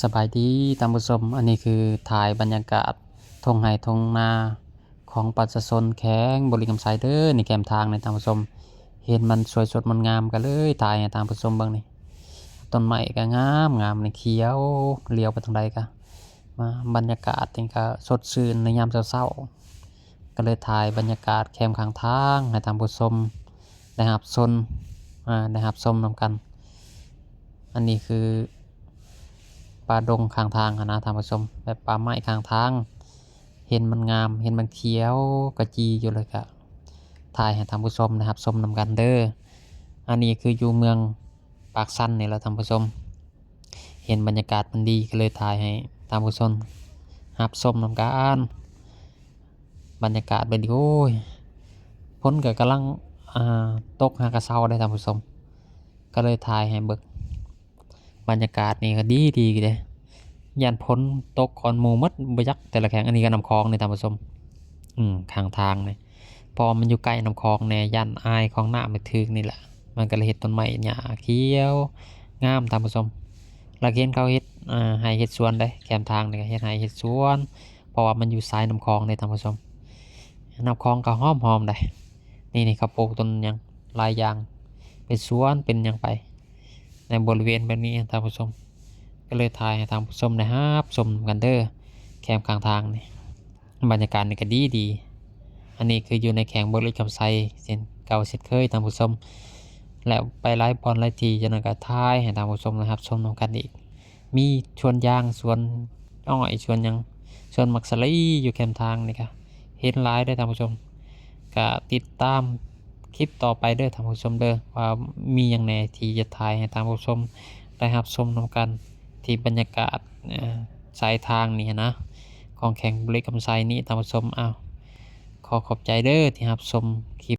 สบายดีท่านผู้ชมอันนี้คือถ่ายบรรยากาศทงไห่ทงนาของประชาชนแข้งบริกรรมไซเดอร์ในแคมทางในท่านผู้ชมเห็นมันสวยสดมันงามกันเลยถ่ายให้ท่านผู้ชมเบิ่งนี่ต้นไม้ก็งามงามในเขียวเลี้ยวไปทางใดก็มาบรรยากาศนี่ก็สดชื่นในยามเช้าๆก็เลยถ่ายบรรยากาศแคมข้างทางให้ท่านผู้ชมได้รับชมนำกันอันนี้คือป่าดงข้างทางนะท่านผู้ชมแบบป่าไม้ข้างทางเห็นมันงามเห็นมันเขียวกระจีอยู่เลยครับถ่ายให้ท่านผู้ชมนะครับชมนำกันเด้ออันนี้คืออยู่เมืองปากซันนี่แหละท่านผู้ชมเห็นบรรยากาศมันดีก็เลยถ่ายให้ท่านผู้ชมรับชมนำกันบรรยากาศเป็นดีโอ้ยพ้นก็กำลังตกหากระเซาได้ท่านผู้ชมก็เลยถ่ายให้เบิกบรรยากาศนี่ก็ดีเลยยันพ้นตกก่อนหมู่มดบยักแต่ละแข่งอันนี้ก็นำคลองในท่านผู้ชมข้างทางเนี่ยพอมันอยู่ใกล้นำคลองเนี่ยยันอายของหน้าไม่ถึงนี่แหละมันก็เลยเห็ดต้นไม้หญ้าเขียวงามท่านผู้ชมแล้วเห็นเขาเห็ดให้เห็ดสวนได้แคมทางเนี่ยเห็ดให้เห็ดสวนเพราะว่ามันอยู่สายนำคลองในท่านผู้ชมนำคลองก็หอมได้นี่เขาปลูกต้นยังหลายอย่างเป็นสวนเป็นยังไปในบริเวณแบบนี้ท่านผู้ชมก็เลยถ่ายให้ท่านผู้ชมนะครับชมกันเด้อแคมป์ข้างทางนี่บรรยากาศนี่ก็ดีอันนี้คืออยู่ในแข่งบริกรรมไซเส้นเก่าเส้นเคยท่านผู้ชมแล้วไปไล่บอลไล่ทีจนกระท้ายให้ท่านผู้ชมนะครับชมนำกันอีกมีชวนยางสวนอ้อยชวนยังชวนมักสลีอยู่แคมป์ทางนี่ครับเห็นไลฟ์ได้ท่านผู้ชมก็ติดตามคลิปต่อไปเด้อท่านผู้ชมเด้อว่ามีอย่างไหนที่จะถ่ายให้ท่านผู้ชมได้รับชมนำกันที่บรรยากาศสายทางนี่นะของแข่งบริกรรมไซนี้ท่านผู้ชมขอขอบใจเด้อที่รับชมคลิป